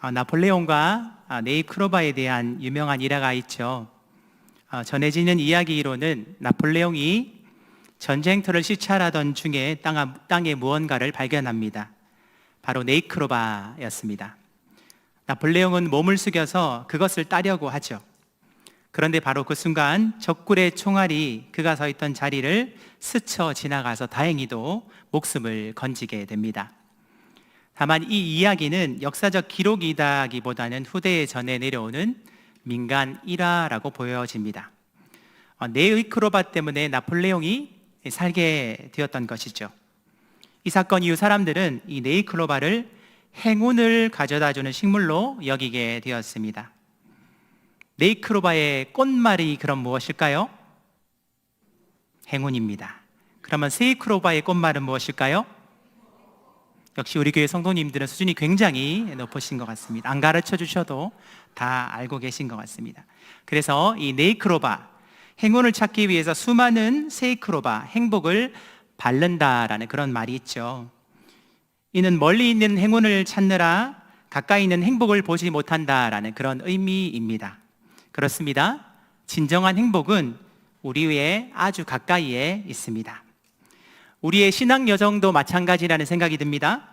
나폴레옹과 네이크로바에 대한 유명한 일화가 있죠. 전해지는 이야기로는 나폴레옹이 전쟁터를 시찰하던 중에 땅에 무언가를 발견합니다. 바로 네이크로바였습니다. 나폴레옹은 몸을 숙여서 그것을 따려고 하죠. 그런데 바로 그 순간 적군의 총알이 그가 서 있던 자리를 스쳐 지나가서 다행히도 목숨을 건지게 됩니다. 다만 이 이야기는 역사적 기록이다기보다는 후대에 전해 내려오는 민간 일화라고 보여집니다. 네이크로바 때문에 나폴레옹이 살게 되었던 것이죠. 이 사건 이후 사람들은 이 네이크로바를 행운을 가져다주는 식물로 여기게 되었습니다. 네이크로바의 꽃말이 그럼 무엇일까요? 행운입니다. 그러면 세이크로바의 꽃말은 무엇일까요? 역시 우리 교회 성도님들은 수준이 굉장히 높으신 것 같습니다. 안 가르쳐 주셔도 다 알고 계신 것 같습니다. 그래서 이 네이크로바, 행운을 찾기 위해서 수많은 세이크로바, 행복을 바른다라는 그런 말이 있죠. 이는 멀리 있는 행운을 찾느라 가까이 있는 행복을 보지 못한다라는 그런 의미입니다. 그렇습니다. 진정한 행복은 우리 위에 아주 가까이에 있습니다. 우리의 신앙 여정도 마찬가지라는 생각이 듭니다.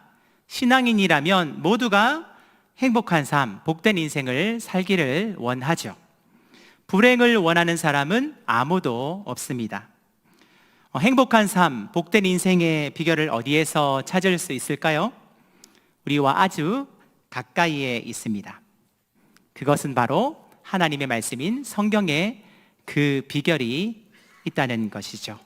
신앙인이라면 모두가 행복한 삶, 복된 인생을 살기를 원하죠. 불행을 원하는 사람은 아무도 없습니다. 행복한 삶, 복된 인생의 비결을 어디에서 찾을 수 있을까요? 우리와 아주 가까이에 있습니다. 그것은 바로 하나님의 말씀인 성경에 그 비결이 있다는 것이죠.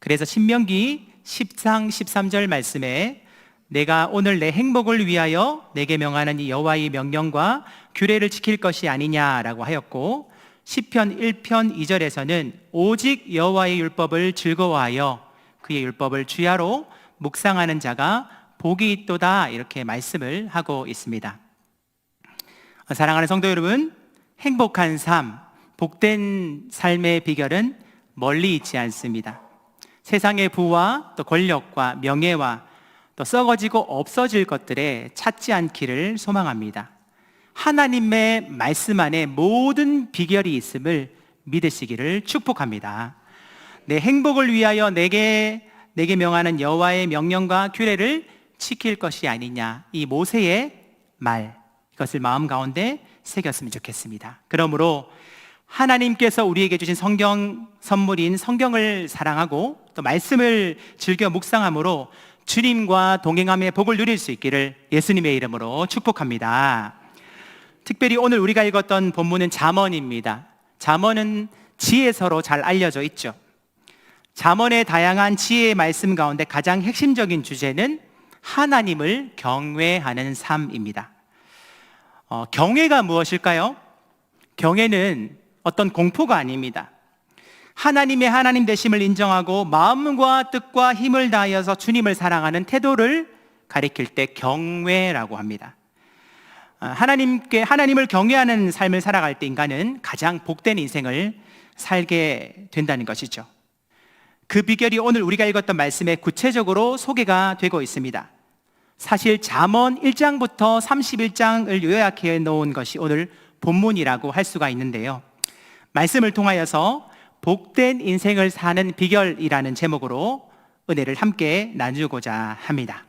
그래서 신명기 10장 13절 말씀에 내가 오늘 내 행복을 위하여 내게 명하는 이 여호와의 명령과 규례를 지킬 것이 아니냐라고 하였고, 시편 1편 2절에서는 오직 여호와의 율법을 즐거워하여 그의 율법을 주야로 묵상하는 자가 복이 있도다, 이렇게 말씀을 하고 있습니다. 사랑하는 성도 여러분, 행복한 삶, 복된 삶의 비결은 멀리 있지 않습니다. 세상의 부와 또 권력과 명예와 또 썩어지고 없어질 것들에 찾지 않기를 소망합니다. 하나님의 말씀 안에 모든 비결이 있음을 믿으시기를 축복합니다. 내 행복을 위하여 내게 명하는 여호와의 명령과 규례를 지킬 것이 아니냐, 이 모세의 말, 이것을 마음 가운데 새겼으면 좋겠습니다. 그러므로 하나님께서 우리에게 주신 성경 선물인 성경을 사랑하고 또 말씀을 즐겨 묵상함으로 주님과 동행함의 복을 누릴 수 있기를 예수님의 이름으로 축복합니다. 특별히 오늘 우리가 읽었던 본문은 잠언입니다. 잠언은 지혜서로 잘 알려져 있죠. 잠언의 다양한 지혜의 말씀 가운데 가장 핵심적인 주제는 하나님을 경외하는 삶입니다. 경외가 무엇일까요? 경외는 어떤 공포가 아닙니다. 하나님의 하나님 되심을 인정하고 마음과 뜻과 힘을 다하여서 주님을 사랑하는 태도를 가리킬 때 경외라고 합니다. 하나님을 경외하는 삶을 살아갈 때 인간은 가장 복된 인생을 살게 된다는 것이죠. 그 비결이 오늘 우리가 읽었던 말씀에 구체적으로 소개가 되고 있습니다. 사실 잠언 1장부터 31장을 요약해 놓은 것이 오늘 본문이라고 할 수가 있는데요, 말씀을 통하여서 복된 인생을 사는 비결이라는 제목으로 은혜를 함께 나누고자 합니다.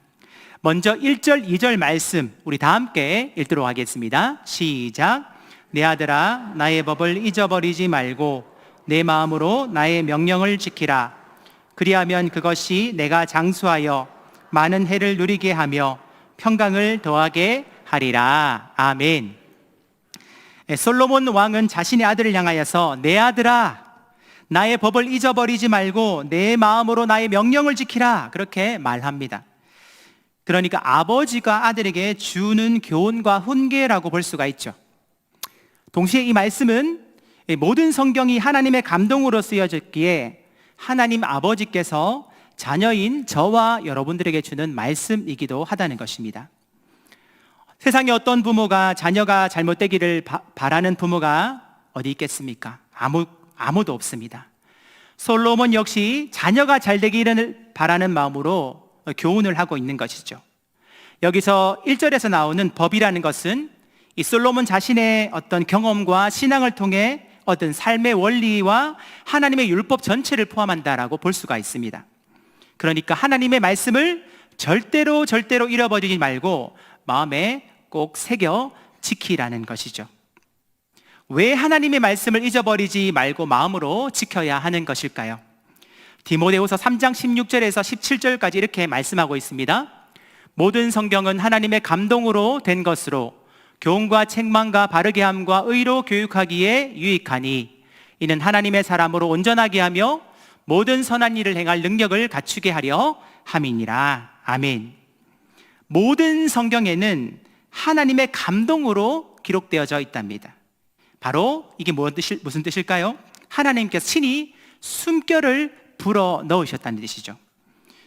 먼저 1절, 2절 말씀 우리 다 함께 읽도록 하겠습니다. 시작. 내 아들아, 나의 법을 잊어버리지 말고 내 마음으로 나의 명령을 지키라. 그리하면 그것이 내가 장수하여 많은 해를 누리게 하며 평강을 더하게 하리라. 아멘. 솔로몬 왕은 자신의 아들을 향하여서 내 아들아, 나의 법을 잊어버리지 말고 내 마음으로 나의 명령을 지키라, 그렇게 말합니다. 그러니까 아버지가 아들에게 주는 교훈과 훈계라고 볼 수가 있죠. 동시에 이 말씀은 모든 성경이 하나님의 감동으로 쓰여졌기에 하나님 아버지께서 자녀인 저와 여러분들에게 주는 말씀이기도 하다는 것입니다. 세상에 어떤 부모가 자녀가 잘못되기를 바라는 부모가 어디 있겠습니까? 아무도 없습니다. 솔로몬 역시 자녀가 잘 되기를 바라는 마음으로 교훈을 하고 있는 것이죠. 여기서 1절에서 나오는 법이라는 것은 이 솔로몬 자신의 어떤 경험과 신앙을 통해 얻은 삶의 원리와 하나님의 율법 전체를 포함한다라고 볼 수가 있습니다. 그러니까 하나님의 말씀을 절대로 잃어버리지 말고 마음에 꼭 새겨 지키라는 것이죠. 왜 하나님의 말씀을 잊어버리지 말고 마음으로 지켜야 하는 것일까요? 디모데후서 3장 16절에서 17절까지 이렇게 말씀하고 있습니다. 모든 성경은 하나님의 감동으로 된 것으로 교훈과 책망과 바르게 함과 의로 교육하기에 유익하니 이는 하나님의 사람으로 온전하게 하며 모든 선한 일을 행할 능력을 갖추게 하려 함이니라. 아멘. 모든 성경에는 하나님의 감동으로 기록되어져 있답니다. 바로 이게 무슨 뜻일까요? 하나님께서 친히 숨결을 불어 넣으셨다는 뜻이죠.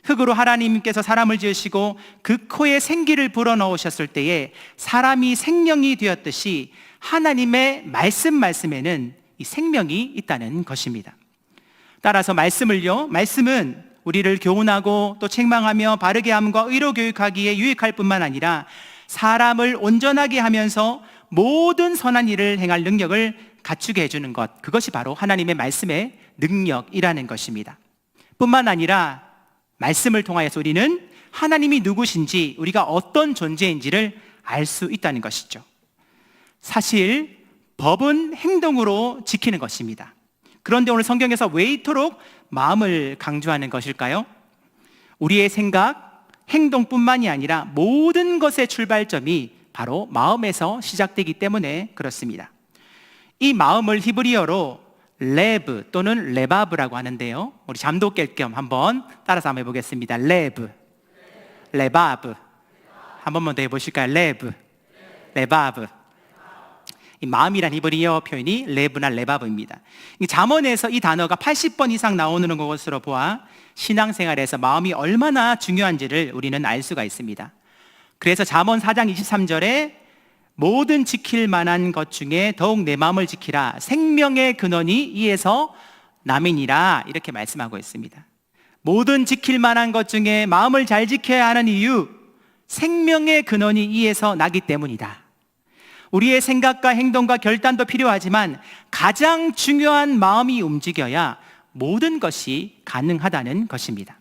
흙으로 하나님께서 사람을 지으시고 그 코에 생기를 불어 넣으셨을 때에 사람이 생명이 되었듯이 하나님의 말씀에는 이 생명이 있다는 것입니다. 따라서 말씀은 우리를 교훈하고 또 책망하며 바르게 함과 의로 교육하기에 유익할 뿐만 아니라 사람을 온전하게 하면서 모든 선한 일을 행할 능력을 갖추게 해주는 것, 그것이 바로 하나님의 말씀의 능력이라는 것입니다. 뿐만 아니라 말씀을 통하여서 우리는 하나님이 누구신지, 우리가 어떤 존재인지를 알 수 있다는 것이죠. 사실 법은 행동으로 지키는 것입니다. 그런데 오늘 성경에서 왜 이토록 마음을 강조하는 것일까요? 우리의 생각, 행동뿐만이 아니라 모든 것의 출발점이 바로 마음에서 시작되기 때문에 그렇습니다. 이 마음을 히브리어로 레브 또는 레바브라고 하는데요, 우리 잠도 깰 겸 한번 따라서 한번 해보겠습니다. 레브, 레바브. 한 번만 더 해보실까요? 레브, 레바브. 이 마음이란 히브리어 표현이 레브나 레바브입니다. 잠언에서 이 단어가 80번 이상 나오는 것으로 보아 신앙생활에서 마음이 얼마나 중요한지를 우리는 알 수가 있습니다. 그래서 잠언 4장 23절에 모든 지킬 만한 것 중에 더욱 내 마음을 지키라, 생명의 근원이 이에서 남이니라, 이렇게 말씀하고 있습니다. 모든 지킬 만한 것 중에 마음을 잘 지켜야 하는 이유, 생명의 근원이 이에서 나기 때문이다. 우리의 생각과 행동과 결단도 필요하지만 가장 중요한 마음이 움직여야 모든 것이 가능하다는 것입니다.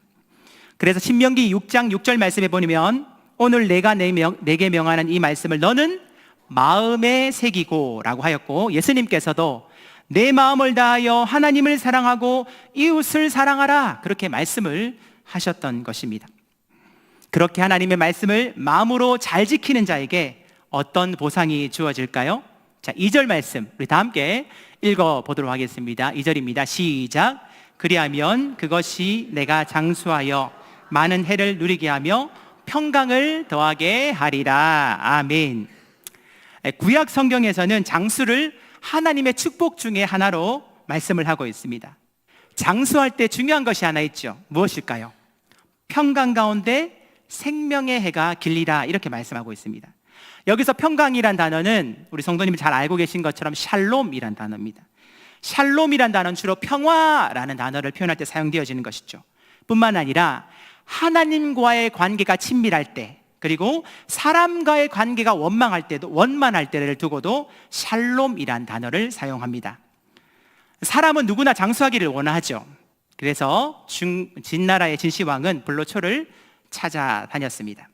그래서 신명기 6장 6절 말씀에 보면 오늘 내가 내게 명하는 이 말씀을 너는 마음에 새기고 라고 하였고, 예수님께서도 내 마음을 다하여 하나님을 사랑하고 이웃을 사랑하라, 그렇게 말씀을 하셨던 것입니다. 그렇게 하나님의 말씀을 마음으로 잘 지키는 자에게 어떤 보상이 주어질까요? 자, 2절 말씀 우리 다 함께 읽어보도록 하겠습니다. 2절입니다. 시작. 그리하면 그것이 내가 장수하여 많은 해를 누리게 하며 평강을 더하게 하리라. 아멘. 구약 성경에서는 장수를 하나님의 축복 중에 하나로 말씀을 하고 있습니다. 장수할 때 중요한 것이 하나 있죠. 무엇일까요? 평강 가운데 생명의 해가 길리라, 이렇게 말씀하고 있습니다. 여기서 평강이란 단어는 우리 성도님이 잘 알고 계신 것처럼 샬롬이란 단어입니다. 샬롬이란 단어는 주로 평화라는 단어를 표현할 때 사용되어지는 것이죠. 뿐만 아니라 하나님과의 관계가 친밀할 때, 그리고 사람과의 관계가 원만할 때를 두고도 샬롬이란 단어를 사용합니다. 사람은 누구나 장수하기를 원하죠. 그래서 진나라의 진시황은 불로초를 찾아다녔습니다.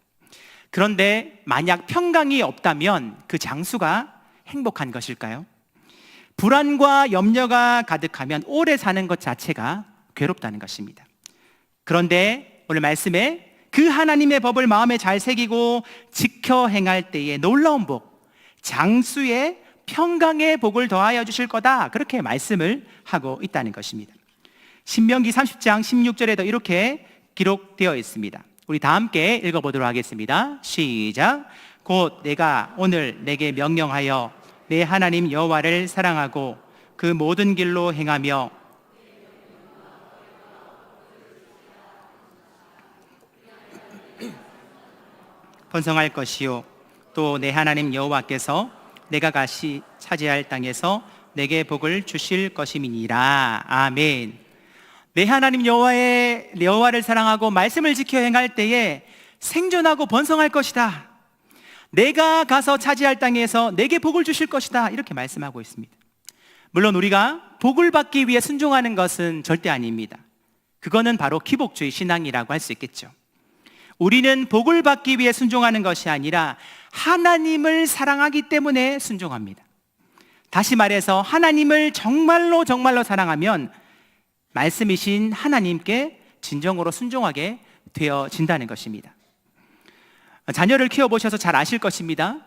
그런데 만약 평강이 없다면 그 장수가 행복한 것일까요? 불안과 염려가 가득하면 오래 사는 것 자체가 괴롭다는 것입니다. 그런데 오늘 말씀에 그 하나님의 법을 마음에 잘 새기고 지켜 행할 때에 놀라운 복, 장수의 평강의 복을 더하여 주실 거다, 그렇게 말씀을 하고 있다는 것입니다. 신명기 30장 16절에도 이렇게 기록되어 있습니다. 우리 다 함께 읽어보도록 하겠습니다. 시작. 곧 내가 오늘 내게 명령하여 내 하나님 여호와를 사랑하고 그 모든 길로 행하며 번성할 것이요 또 내 하나님 여호와께서 내가 가시 차지할 땅에서 내게 복을 주실 것임이니라. 아멘. 내 하나님 여호와를 사랑하고 말씀을 지켜 행할 때에 생존하고 번성할 것이다. 내가 가서 차지할 땅에서 내게 복을 주실 것이다, 이렇게 말씀하고 있습니다. 물론 우리가 복을 받기 위해 순종하는 것은 절대 아닙니다. 그거는 바로 기복주의 신앙이라고 할 수 있겠죠. 우리는 복을 받기 위해 순종하는 것이 아니라 하나님을 사랑하기 때문에 순종합니다. 다시 말해서 하나님을 정말로 사랑하면 말씀이신 하나님께 진정으로 순종하게 되어진다는 것입니다. 자녀를 키워보셔서 잘 아실 것입니다.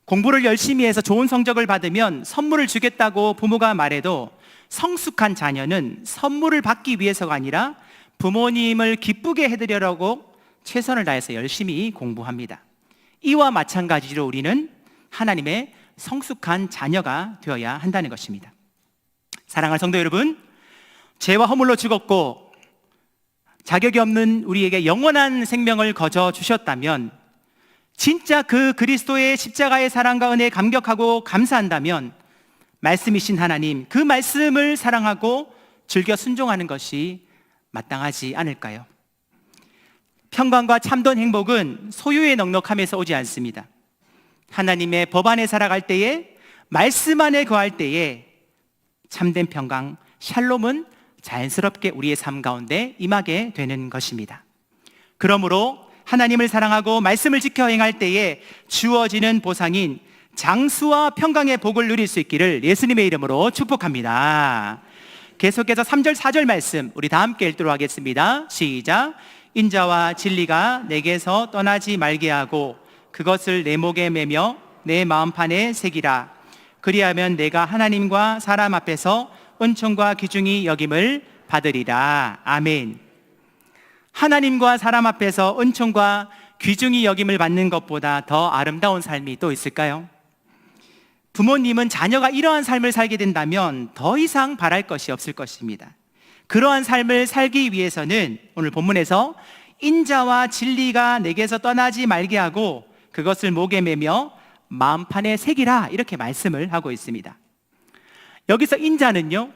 공부를 열심히 해서 좋은 성적을 받으면 선물을 주겠다고 부모가 말해도 성숙한 자녀는 선물을 받기 위해서가 아니라 부모님을 기쁘게 해드리려고 최선을 다해서 열심히 공부합니다. 이와 마찬가지로 우리는 하나님의 성숙한 자녀가 되어야 한다는 것입니다. 사랑하는 성도 여러분, 죄와 허물로 죽었고 자격이 없는 우리에게 영원한 생명을 거저 주셨다면, 진짜 그 그리스도의 십자가의 사랑과 은혜에 감격하고 감사한다면 말씀이신 하나님, 그 말씀을 사랑하고 즐겨 순종하는 것이 마땅하지 않을까요? 평강과 참된 행복은 소유의 넉넉함에서 오지 않습니다. 하나님의 법 안에 살아갈 때에, 말씀 안에 거할 때에 참된 평강, 샬롬은 자연스럽게 우리의 삶 가운데 임하게 되는 것입니다. 그러므로 하나님을 사랑하고 말씀을 지켜 행할 때에 주어지는 보상인 장수와 평강의 복을 누릴 수 있기를 예수님의 이름으로 축복합니다. 계속해서 3절 4절 말씀 우리 다 함께 읽도록 하겠습니다. 시작. 인자와 진리가 내게서 떠나지 말게 하고 그것을 내 목에 매며 내 마음판에 새기라. 그리하면 내가 하나님과 사람 앞에서 은총과 귀중히 여김을 받으리라. 아멘. 하나님과 사람 앞에서 은총과 귀중히 여김을 받는 것보다 더 아름다운 삶이 또 있을까요? 부모님은 자녀가 이러한 삶을 살게 된다면 더 이상 바랄 것이 없을 것입니다. 그러한 삶을 살기 위해서는 오늘 본문에서 인자와 진리가 내게서 떠나지 말게 하고 그것을 목에 매며 마음판에 새기라, 이렇게 말씀을 하고 있습니다. 여기서 인자는요,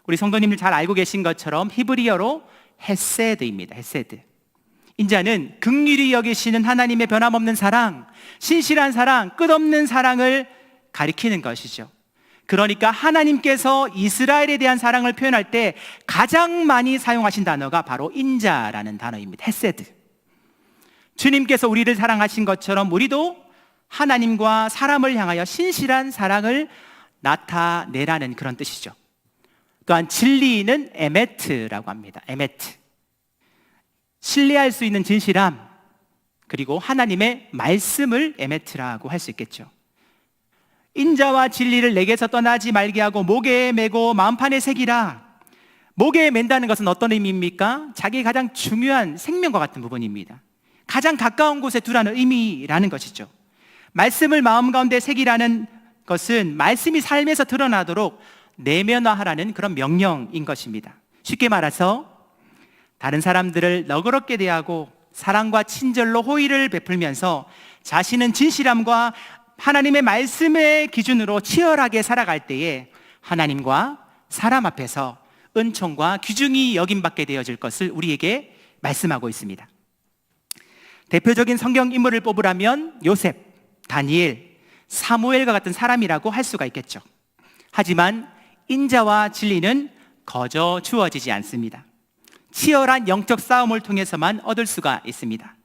우리 성도님들 잘 알고 계신 것처럼 히브리어로 헤세드입니다. 헤세드. 인자는 긍휼히 여기시는 하나님의 변함없는 사랑, 신실한 사랑, 끝없는 사랑을 가리키는 것이죠. 그러니까 하나님께서 이스라엘에 대한 사랑을 표현할 때 가장 많이 사용하신 단어가 바로 인자라는 단어입니다. 헤세드. 주님께서 우리를 사랑하신 것처럼 우리도 하나님과 사람을 향하여 신실한 사랑을 나타내라는 그런 뜻이죠. 또한 진리는 에메트라고 합니다. 에메트. 신뢰할 수 있는 진실함, 그리고 하나님의 말씀을 에메트라고 할 수 있겠죠. 인자와 진리를 내게서 떠나지 말게 하고 목에 메고 마음판에 새기라. 목에 맨다는 것은 어떤 의미입니까? 자기의 가장 중요한 생명과 같은 부분입니다. 가장 가까운 곳에 두라는 의미라는 것이죠. 말씀을 마음 가운데 새기라는 것은 말씀이 삶에서 드러나도록 내면화하라는 그런 명령인 것입니다. 쉽게 말해서 다른 사람들을 너그럽게 대하고 사랑과 친절로 호의를 베풀면서 자신은 진실함과 하나님의 말씀의 기준으로 치열하게 살아갈 때에 하나님과 사람 앞에서 은총과 귀중히 여김받게 되어질 것을 우리에게 말씀하고 있습니다. 대표적인 성경 인물을 뽑으라면 요셉, 다니엘, 사무엘과 같은 사람이라고 할 수가 있겠죠. 하지만 인자와 진리는 거저 주어지지 않습니다. 치열한 영적 싸움을 통해서만 얻을 수가 있습니다.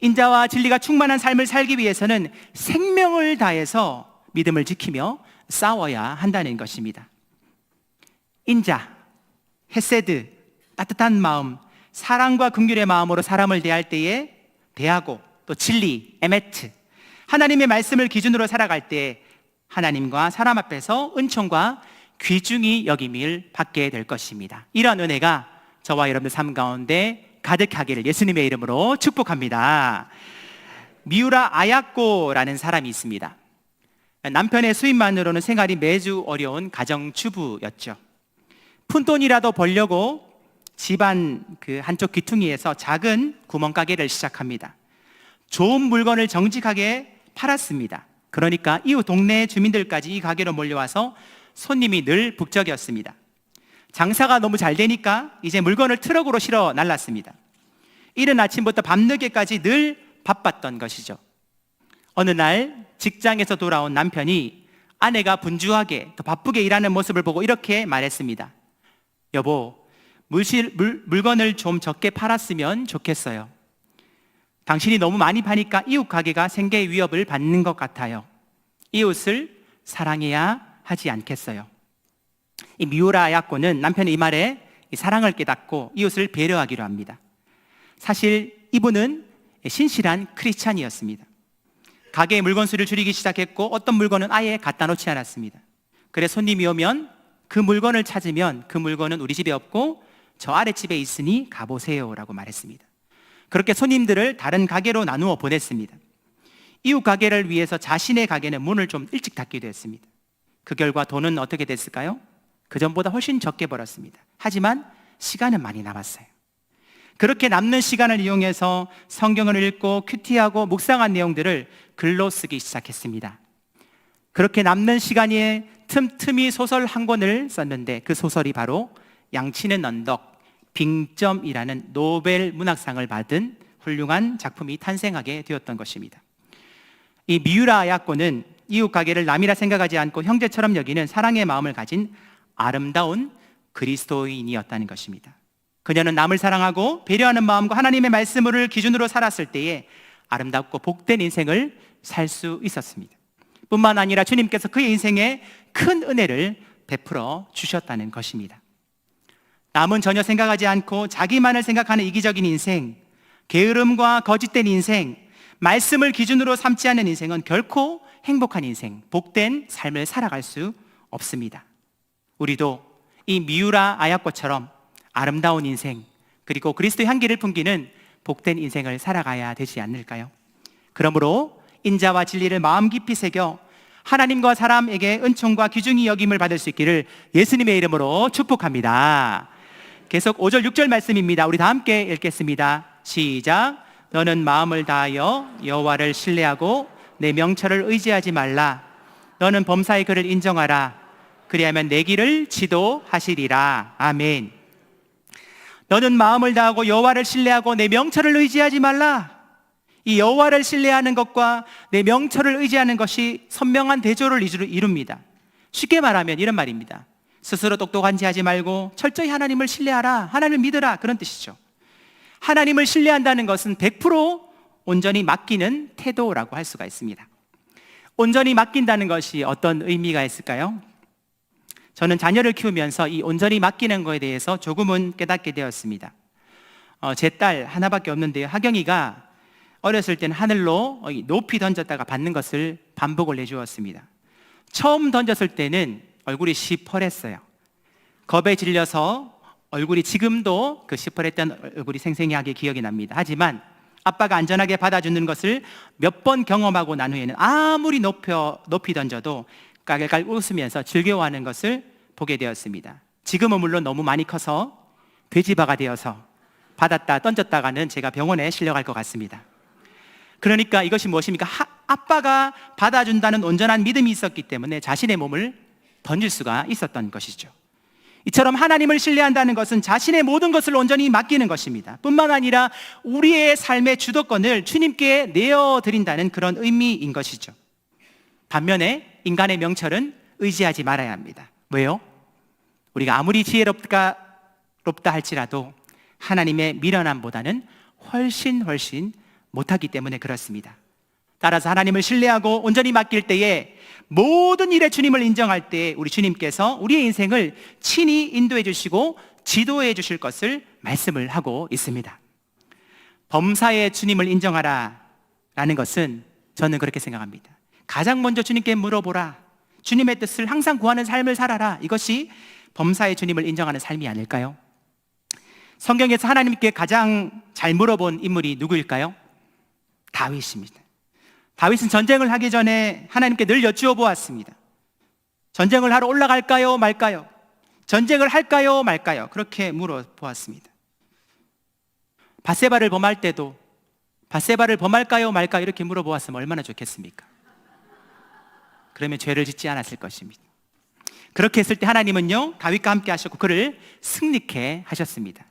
인자와 진리가 충만한 삶을 살기 위해서는 생명을 다해서 믿음을 지키며 싸워야 한다는 것입니다. 인자, 헤세드, 따뜻한 마음, 사랑과 긍휼의 마음으로 사람을 대할 때에 대하고, 또 진리, 에메트, 하나님의 말씀을 기준으로 살아갈 때 하나님과 사람 앞에서 은총과 귀중히 여김을 받게 될 것입니다. 이러한 은혜가 저와 여러분들 삶 가운데 가득하기를 예수님의 이름으로 축복합니다. 미우라 아야코라는 사람이 있습니다. 남편의 수입만으로는 생활이 매주 어려운 가정주부였죠. 푼돈이라도 벌려고 집안 그 한쪽 귀퉁이에서 작은 구멍가게를 시작합니다. 좋은 물건을 정직하게 팔았습니다. 그러니까 이웃 동네 주민들까지 이 가게로 몰려와서 손님이 늘 북적이었습니다. 장사가 너무 잘 되니까 이제 물건을 트럭으로 실어 날랐습니다. 이른 아침부터 밤늦게까지 늘 바빴던 것이죠. 어느 날 직장에서 돌아온 남편이 아내가 분주하게 더 바쁘게 일하는 모습을 보고 이렇게 말했습니다. 여보, 물건을 좀 적게 팔았으면 좋겠어요. 당신이 너무 많이 파니까 이웃 가게가 생계의 위협을 받는 것 같아요. 이웃을 사랑해야 하지 않겠어요. 이 미우라 야코는 남편의 이 말에 사랑을 깨닫고 이웃을 배려하기로 합니다. 사실 이분은 신실한 크리스찬이었습니다. 가게의 물건 수를 줄이기 시작했고 어떤 물건은 아예 갖다 놓지 않았습니다. 그래 손님이 오면 그 물건을 찾으면 그 물건은 우리 집에 없고 저 아랫집에 있으니 가보세요 라고 말했습니다. 그렇게 손님들을 다른 가게로 나누어 보냈습니다. 이웃 가게를 위해서 자신의 가게는 문을 좀 일찍 닫기도 했습니다. 그 결과 돈은 어떻게 됐을까요? 그전보다 훨씬 적게 벌었습니다. 하지만 시간은 많이 남았어요. 그렇게 남는 시간을 이용해서 성경을 읽고 큐티하고 묵상한 내용들을 글로 쓰기 시작했습니다. 그렇게 남는 시간에 틈틈이 소설 한 권을 썼는데 그 소설이 바로 양치는 언덕, 빙점이라는 노벨 문학상을 받은 훌륭한 작품이 탄생하게 되었던 것입니다. 이 미우라 야코는 이웃 가게를 남이라 생각하지 않고 형제처럼 여기는 사랑의 마음을 가진 아름다운 그리스도인이었다는 것입니다. 그녀는 남을 사랑하고 배려하는 마음과 하나님의 말씀을 기준으로 살았을 때에 아름답고 복된 인생을 살 수 있었습니다. 뿐만 아니라 주님께서 그의 인생에 큰 은혜를 베풀어 주셨다는 것입니다. 남은 전혀 생각하지 않고 자기만을 생각하는 이기적인 인생, 게으름과 거짓된 인생, 말씀을 기준으로 삼지 않는 인생은 결코 행복한 인생, 복된 삶을 살아갈 수 없습니다. 우리도 이 미우라 아야코처럼 아름다운 인생, 그리고 그리스도의 향기를 풍기는 복된 인생을 살아가야 되지 않을까요? 그러므로 인자와 진리를 마음 깊이 새겨 하나님과 사람에게 은총과 귀중히 여김을 받을 수 있기를 예수님의 이름으로 축복합니다. 계속 5절 6절 말씀입니다. 우리 다 함께 읽겠습니다. 시작. 너는 마음을 다하여 여호와를 신뢰하고 내 명철을 의지하지 말라. 너는 범사의 그를 인정하라. 그리하면 내 길을 지도하시리라. 아멘. 너는 마음을 다하고 여호와를 신뢰하고 내 명철을 의지하지 말라. 이 여호와를 신뢰하는 것과 내 명철을 의지하는 것이 선명한 대조를 이룹니다. 쉽게 말하면 이런 말입니다. 스스로 똑똑한지 하지 말고 철저히 하나님을 신뢰하라, 하나님을 믿으라, 그런 뜻이죠. 하나님을 신뢰한다는 것은 100% 온전히 맡기는 태도라고 할 수가 있습니다. 온전히 맡긴다는 것이 어떤 의미가 있을까요? 저는 자녀를 키우면서 이 온전히 맡기는 것에 대해서 조금은 깨닫게 되었습니다. 제 딸 하나밖에 없는데요, 하경이가 어렸을 때는 하늘로 높이 던졌다가 받는 것을 반복을 해주었습니다. 처음 던졌을 때는 얼굴이 시퍼랬어요. 겁에 질려서 얼굴이 지금도 그 시퍼랬던 얼굴이 생생하게 기억이 납니다. 하지만 아빠가 안전하게 받아주는 것을 몇 번 경험하고 난 후에는 아무리 높이 던져도 깔깔 웃으면서 즐거워하는 것을 보게 되었습니다. 지금은 물론 너무 많이 커서 돼지바가 되어서 받았다 던졌다가는 제가 병원에 실려갈 것 같습니다. 그러니까 이것이 무엇입니까? 아빠가 받아준다는 온전한 믿음이 있었기 때문에 자신의 몸을 던질 수가 있었던 것이죠. 이처럼 하나님을 신뢰한다는 것은 자신의 모든 것을 온전히 맡기는 것입니다. 뿐만 아니라 우리의 삶의 주도권을 주님께 내어드린다는 그런 의미인 것이죠. 반면에 인간의 명철은 의지하지 말아야 합니다. 왜요? 우리가 아무리 지혜롭다 할지라도 하나님의 미련함보다는 훨씬 못하기 때문에 그렇습니다. 따라서 하나님을 신뢰하고 온전히 맡길 때에 모든 일에 주님을 인정할 때 우리 주님께서 우리의 인생을 친히 인도해 주시고 지도해 주실 것을 말씀을 하고 있습니다. 범사에 주님을 인정하라 라는 것은 저는 그렇게 생각합니다. 가장 먼저 주님께 물어보라, 주님의 뜻을 항상 구하는 삶을 살아라, 이것이 범사에 주님을 인정하는 삶이 아닐까요? 성경에서 하나님께 가장 잘 물어본 인물이 누구일까요? 다윗입니다. 다윗은 전쟁을 하기 전에 하나님께 늘 여쭈어 보았습니다. 전쟁을 하러 올라갈까요 말까요? 전쟁을 할까요 말까요? 그렇게 물어보았습니다. 밧세바를 범할 때도 밧세바를 범할까요 말까요? 이렇게 물어보았으면 얼마나 좋겠습니까? 그러면 죄를 짓지 않았을 것입니다. 그렇게 했을 때 하나님은요, 다윗과 함께 하셨고 그를 승리케 하셨습니다.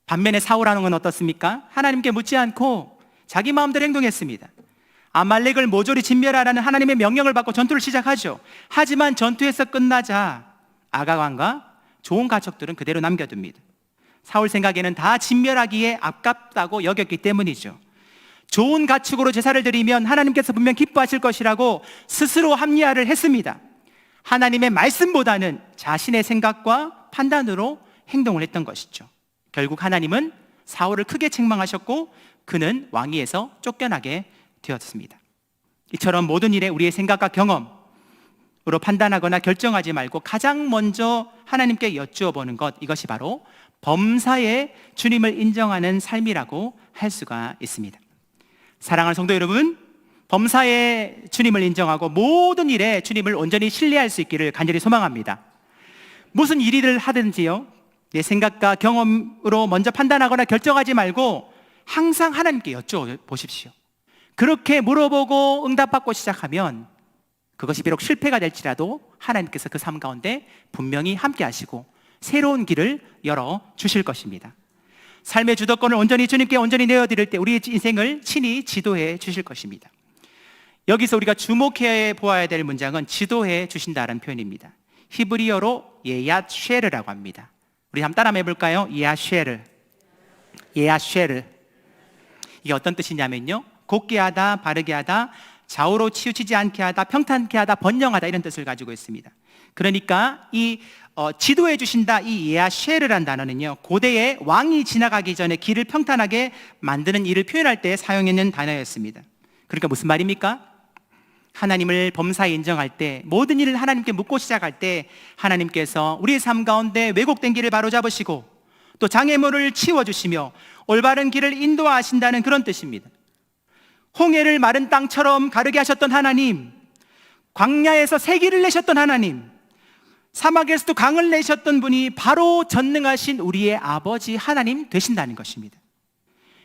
반면에 사울하는 건 어떻습니까? 하나님께 묻지 않고 자기 마음대로 행동했습니다. 아말렉을 모조리 진멸하라는 하나님의 명령을 받고 전투를 시작하죠. 하지만 전투에서 끝나자 아각 왕과 좋은 가축들은 그대로 남겨둡니다. 사울 생각에는 다 진멸하기에 아깝다고 여겼기 때문이죠. 좋은 가축으로 제사를 드리면 하나님께서 분명 기뻐하실 것이라고 스스로 합리화를 했습니다. 하나님의 말씀보다는 자신의 생각과 판단으로 행동을 했던 것이죠. 결국 하나님은 사울을 크게 책망하셨고 그는 왕위에서 쫓겨나게 되었습니다. 이처럼 모든 일에 우리의 생각과 경험으로 판단하거나 결정하지 말고 가장 먼저 하나님께 여쭈어 보는 것, 이것이 바로 범사에 주님을 인정하는 삶이라고 할 수가 있습니다. 사랑하는 성도 여러분, 범사에 주님을 인정하고 모든 일에 주님을 온전히 신뢰할 수 있기를 간절히 소망합니다. 무슨 일을 하든지요, 내 생각과 경험으로 먼저 판단하거나 결정하지 말고 항상 하나님께 여쭤보십시오. 그렇게 물어보고 응답받고 시작하면 그것이 비록 실패가 될지라도 하나님께서 그 삶 가운데 분명히 함께 하시고 새로운 길을 열어주실 것입니다. 삶의 주도권을 주님께 온전히 내어드릴 때 우리의 인생을 친히 지도해 주실 것입니다. 여기서 우리가 주목해 보아야 될 문장은 지도해 주신다는 표현입니다. 히브리어로 예야쉐르라고 합니다. 우리 한번 따라 해볼까요? 예야쉐르. 예야쉐르. 이게 어떤 뜻이냐면요, 곧게 하다, 바르게 하다, 좌우로 치우치지 않게 하다, 평탄케 하다, 번영하다, 이런 뜻을 가지고 있습니다. 그러니까 이 지도해 주신다, 이 예아쉐르란 단어는요, 고대의 왕이 지나가기 전에 길을 평탄하게 만드는 일을 표현할 때 사용했는 단어였습니다. 그러니까 무슨 말입니까? 하나님을 범사에 인정할 때, 모든 일을 하나님께 묻고 시작할 때 하나님께서 우리의 삶 가운데 왜곡된 길을 바로잡으시고 또 장애물을 치워주시며 올바른 길을 인도하신다는 그런 뜻입니다. 홍해를 마른 땅처럼 가르게 하셨던 하나님, 광야에서 새 길을 내셨던 하나님, 사막에서도 강을 내셨던 분이 바로 전능하신 우리의 아버지 하나님 되신다는 것입니다.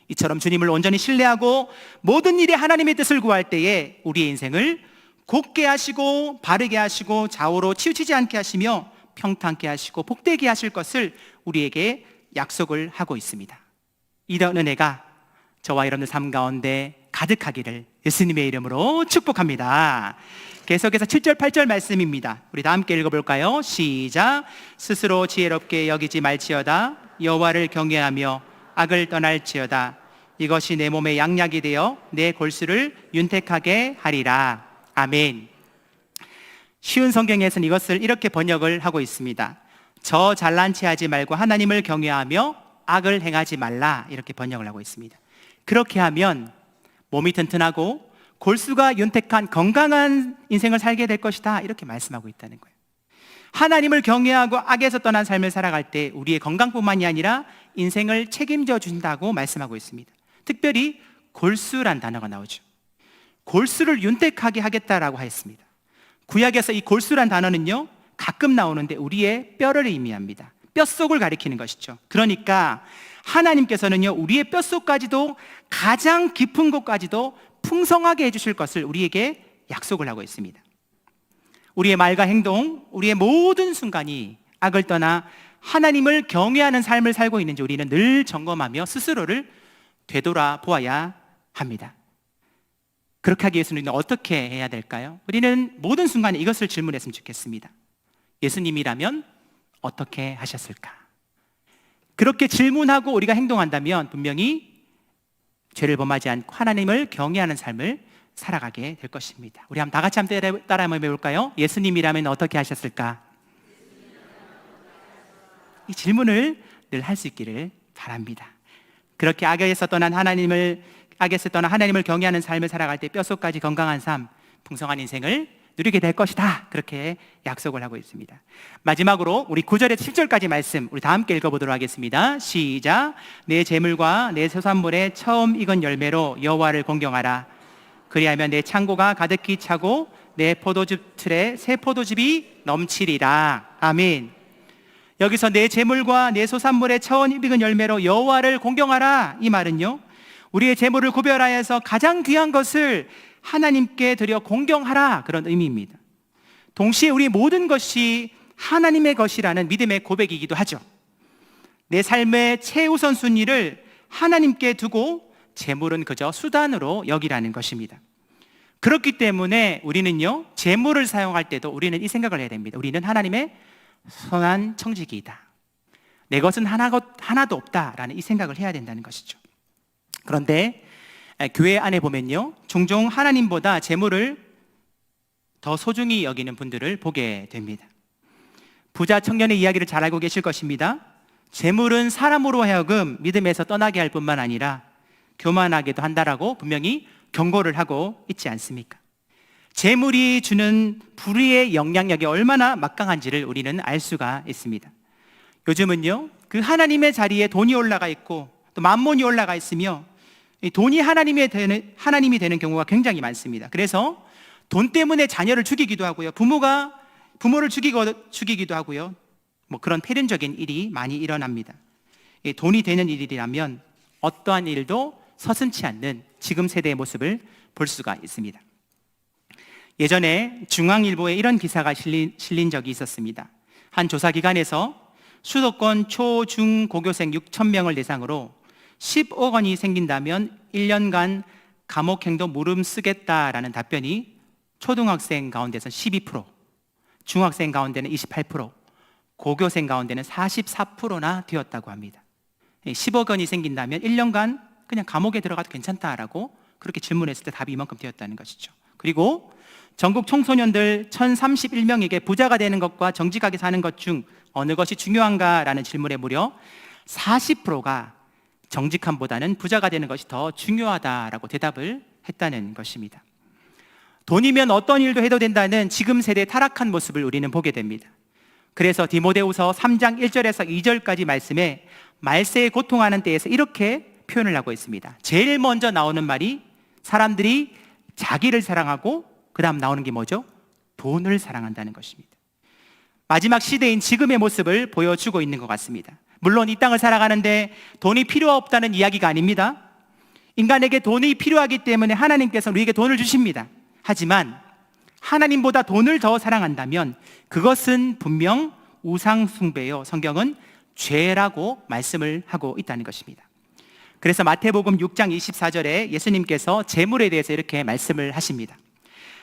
이처럼 주님을 온전히 신뢰하고 모든 일에 하나님의 뜻을 구할 때에 우리의 인생을 곧게 하시고 바르게 하시고 좌우로 치우치지 않게 하시며 평탄케 하시고 복되게 하실 것을 우리에게 약속을 하고 있습니다. 이런 은혜가 저와 여러분들 삶 가운데 가득하기를 예수님의 이름으로 축복합니다. 계속해서 7절 8절 말씀입니다. 우리 다 함께 읽어볼까요? 시작. 스스로 지혜롭게 여기지 말지어다. 여호와를 경외하며 악을 떠날지어다. 이것이 내 몸의 양약이 되어 내 골수를 윤택하게 하리라. 아멘. 쉬운 성경에서는 이것을 이렇게 번역을 하고 있습니다. 저 잘난 체 하지 말고 하나님을 경외하며 악을 행하지 말라, 이렇게 번역을 하고 있습니다. 그렇게 하면 몸이 튼튼하고 골수가 윤택한 건강한 인생을 살게 될 것이다, 이렇게 말씀하고 있다는 거예요. 하나님을 경외하고 악에서 떠난 삶을 살아갈 때 우리의 건강뿐만이 아니라 인생을 책임져 준다고 말씀하고 있습니다. 특별히 골수란 단어가 나오죠. 골수를 윤택하게 하겠다라고 하였습니다. 구약에서 이 골수란 단어는요, 가끔 나오는데 우리의 뼈를 의미합니다. 뼛속을 가리키는 것이죠. 그러니까 하나님께서는요, 우리의 뼛속까지도, 가장 깊은 곳까지도 풍성하게 해주실 것을 우리에게 약속을 하고 있습니다. 우리의 말과 행동, 우리의 모든 순간이 악을 떠나 하나님을 경외하는 삶을 살고 있는지 우리는 늘 점검하며 스스로를 되돌아보아야 합니다. 그렇게 하기 위해서는 우리는 어떻게 해야 될까요? 우리는 모든 순간에 이것을 질문했으면 좋겠습니다. 예수님이라면 어떻게 하셨을까? 그렇게 질문하고 우리가 행동한다면 분명히 죄를 범하지 않고 하나님을 경외하는 삶을 살아가게 될 것입니다. 우리 한번 다 같이 한번 따라 한번 해볼까요? 예수님이라면 어떻게 하셨을까? 이 질문을 늘 할 수 있기를 바랍니다. 그렇게 악에서 떠난 하나님을 경외하는 삶을 살아갈 때 뼛속까지 건강한 삶, 풍성한 인생을 누리게 될 것이다, 그렇게 약속을 하고 있습니다. 마지막으로 우리 9절에서 10절까지 말씀 우리 다 함께 읽어보도록 하겠습니다. 시작. 내 재물과 내 소산물의 처음 익은 열매로 여호와를 공경하라. 그리하면 내 창고가 가득히 차고 내 포도즙 틀에 새 포도즙이 넘치리라. 아멘. 여기서 내 재물과 내 소산물의 처음 익은 열매로 여호와를 공경하라, 이 말은요, 우리의 재물을 구별하여서 가장 귀한 것을 하나님께 드려 공경하라, 그런 의미입니다. 동시에 우리 모든 것이 하나님의 것이라는 믿음의 고백이기도 하죠. 내 삶의 최우선 순위를 하나님께 두고 재물은 그저 수단으로 여기라는 것입니다. 그렇기 때문에 우리는요, 재물을 사용할 때도 우리는 이 생각을 해야 됩니다. 우리는 하나님의 선한 청지기이다. 내 것은 하나도 없다라는 이 생각을 해야 된다는 것이죠. 그런데 교회 안에 보면요, 종종 하나님보다 재물을 더 소중히 여기는 분들을 보게 됩니다. 부자 청년의 이야기를 잘 알고 계실 것입니다. 재물은 사람으로 하여금 믿음에서 떠나게 할 뿐만 아니라 교만하게도 한다라고 분명히 경고를 하고 있지 않습니까? 재물이 주는 불의의 영향력이 얼마나 막강한지를 우리는 알 수가 있습니다. 요즘은요, 그 하나님의 자리에 돈이 올라가 있고 또 만몬이 올라가 있으며 이 돈이 하나님이 되는 경우가 굉장히 많습니다. 그래서 돈 때문에 자녀를 죽이기도 하고요, 부모를 죽이기도 하고요, 뭐 그런 폐륜적인 일이 많이 일어납니다. 이 돈이 되는 일이라면 어떠한 일도 서슴지 않는 지금 세대의 모습을 볼 수가 있습니다. 예전에 중앙일보에 이런 기사가 실린 적이 있었습니다. 한 조사기관에서 수도권 초, 중, 고교생 6,000명을 대상으로 10억 원이 생긴다면 1년간 감옥행도 무릅쓰겠다라는 답변이 초등학생 가운데서 12%, 중학생 가운데는 28%, 고교생 가운데는 44%나 되었다고 합니다. 10억 원이 생긴다면 1년간 그냥 감옥에 들어가도 괜찮다라고 그렇게 질문했을 때 답이 이만큼 되었다는 것이죠. 그리고 전국 청소년들 1,031명에게 부자가 되는 것과 정직하게 사는 것 중 어느 것이 중요한가라는 질문에 무려 40%가 정직함보다는 부자가 되는 것이 더 중요하다라고 대답을 했다는 것입니다. 돈이면 어떤 일도 해도 된다는 지금 세대의 타락한 모습을 우리는 보게 됩니다. 그래서 디모데후서 3장 1절에서 2절까지 말씀에 말세에 고통하는 때에서 이렇게 표현을 하고 있습니다. 제일 먼저 나오는 말이 사람들이 자기를 사랑하고 그 다음 나오는 게 뭐죠? 돈을 사랑한다는 것입니다. 마지막 시대인 지금의 모습을 보여주고 있는 것 같습니다. 물론 이 땅을 살아가는데 돈이 필요 없다는 이야기가 아닙니다. 인간에게 돈이 필요하기 때문에 하나님께서 우리에게 돈을 주십니다. 하지만 하나님보다 돈을 더 사랑한다면 그것은 분명 우상 숭배요, 성경은 죄라고 말씀을 하고 있다는 것입니다. 그래서 마태복음 6장 24절에 예수님께서 재물에 대해서 이렇게 말씀을 하십니다.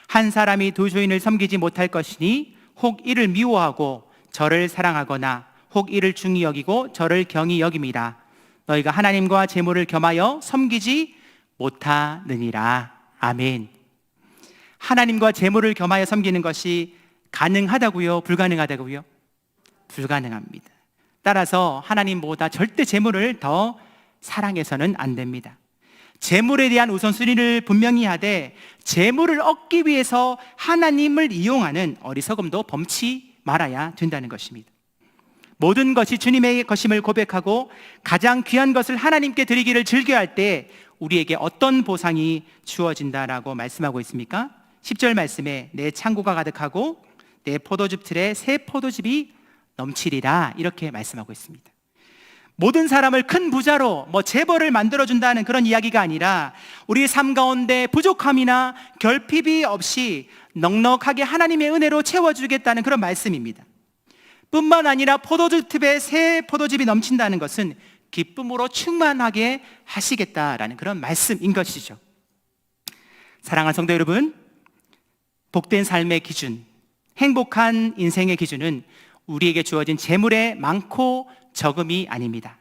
한 사람이 두 주인을 섬기지 못할 것이니 혹 이를 미워하고 저를 사랑하거나 혹 이를 중히 여기고 저를 경히 여김이라. 너희가 하나님과 재물을 겸하여 섬기지 못하느니라. 아멘. 하나님과 재물을 겸하여 섬기는 것이 가능하다고요? 불가능하다고요? 불가능합니다. 따라서 하나님보다 절대 재물을 더 사랑해서는 안 됩니다. 재물에 대한 우선순위를 분명히 하되 재물을 얻기 위해서 하나님을 이용하는 어리석음도 범치 말아야 된다는 것입니다. 모든 것이 주님의 것임을 고백하고 가장 귀한 것을 하나님께 드리기를 즐겨할 때 우리에게 어떤 보상이 주어진다라고 말씀하고 있습니까? 10절 말씀에 내 창고가 가득하고 내 포도즙 틀에 새 포도즙이 넘치리라, 이렇게 말씀하고 있습니다. 모든 사람을 큰 부자로 재벌을 만들어준다는 그런 이야기가 아니라 우리의 삶 가운데 부족함이나 결핍이 없이 넉넉하게 하나님의 은혜로 채워주겠다는 그런 말씀입니다. 뿐만 아니라 포도즙 팁에 새 포도즙이 넘친다는 것은 기쁨으로 충만하게 하시겠다라는 그런 말씀인 것이죠. 사랑하는 성도 여러분, 복된 삶의 기준, 행복한 인생의 기준은 우리에게 주어진 재물의 많고 적음이 아닙니다.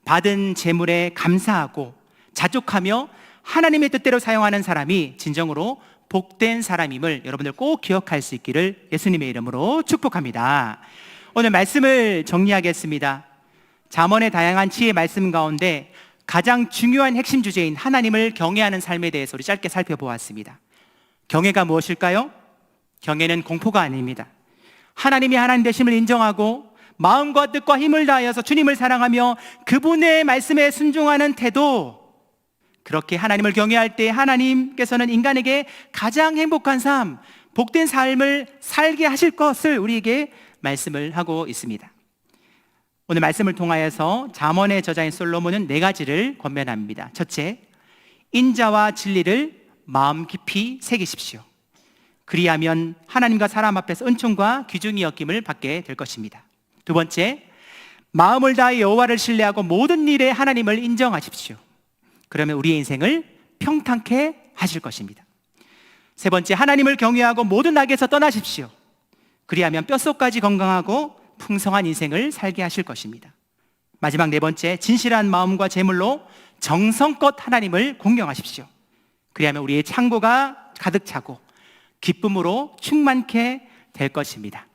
받은 재물에 감사하고 자족하며 하나님의 뜻대로 사용하는 사람이 진정으로 복된 사람임을 여러분들 꼭 기억할 수 있기를 예수님의 이름으로 축복합니다. 오늘 말씀을 정리하겠습니다. 잠언의 다양한 지혜의 말씀 가운데 가장 중요한 핵심 주제인 하나님을 경외하는 삶에 대해서 우리 짧게 살펴보았습니다. 경외가 무엇일까요? 경외는 공포가 아닙니다. 하나님이 하나님 되심을 인정하고 마음과 뜻과 힘을 다하여서 주님을 사랑하며 그분의 말씀에 순종하는 태도, 그렇게 하나님을 경외할 때 하나님께서는 인간에게 가장 행복한 삶, 복된 삶을 살게 하실 것을 우리에게 말씀을 하고 있습니다. 오늘 말씀을 통하여서 잠언의 저자인 솔로몬은 4가지를 권면합니다. 첫째, 인자와 진리를 마음 깊이 새기십시오. 그리하면 하나님과 사람 앞에서 은총과 귀중히 여김을 받게 될 것입니다. 두 번째, 마음을 다해 여호와를 신뢰하고 모든 일에 하나님을 인정하십시오. 그러면 우리의 인생을 평탄케 하실 것입니다. 세 번째, 하나님을 경외하고 모든 악에서 떠나십시오. 그리하면 뼛속까지 건강하고 풍성한 인생을 살게 하실 것입니다. 마지막 네 번째, 진실한 마음과 재물로 정성껏 하나님을 공경하십시오. 그리하면 우리의 창고가 가득 차고 기쁨으로 충만케 될 것입니다.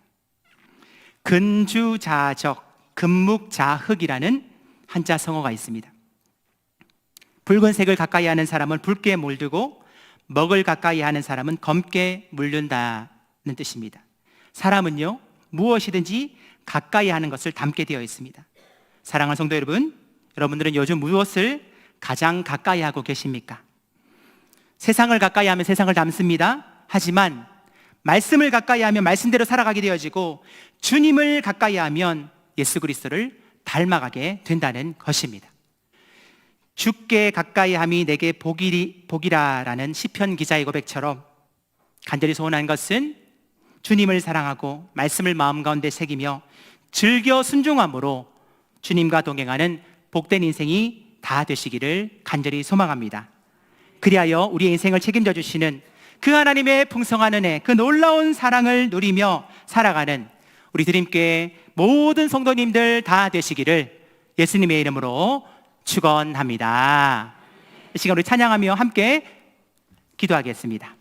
근주자적, 금묵자흑이라는 한자 성어가 있습니다. 붉은색을 가까이 하는 사람은 붉게 물들고 먹을 가까이 하는 사람은 검게 물른다는 뜻입니다. 사람은요, 무엇이든지 가까이 하는 것을 담게 되어 있습니다. 사랑하는 성도 여러분, 여러분들은 요즘 무엇을 가장 가까이 하고 계십니까? 세상을 가까이 하면 세상을 담습니다. 하지만 말씀을 가까이 하면 말씀대로 살아가게 되어지고, 주님을 가까이 하면 예수 그리스도를 닮아가게 된다는 것입니다. 주께 가까이 함이 내게 복이라라는 시편 기자의 고백처럼 간절히 소원한 것은 주님을 사랑하고 말씀을 마음 가운데 새기며 즐겨 순종함으로 주님과 동행하는 복된 인생이 다 되시기를 간절히 소망합니다. 그리하여 우리의 인생을 책임져 주시는 그 하나님의 풍성한 은혜, 그 놀라운 사랑을 누리며 살아가는 우리 드림교회 모든 성도님들 다 되시기를 예수님의 이름으로 축원합니다. 이 시간 우리 찬양하며 함께 기도하겠습니다.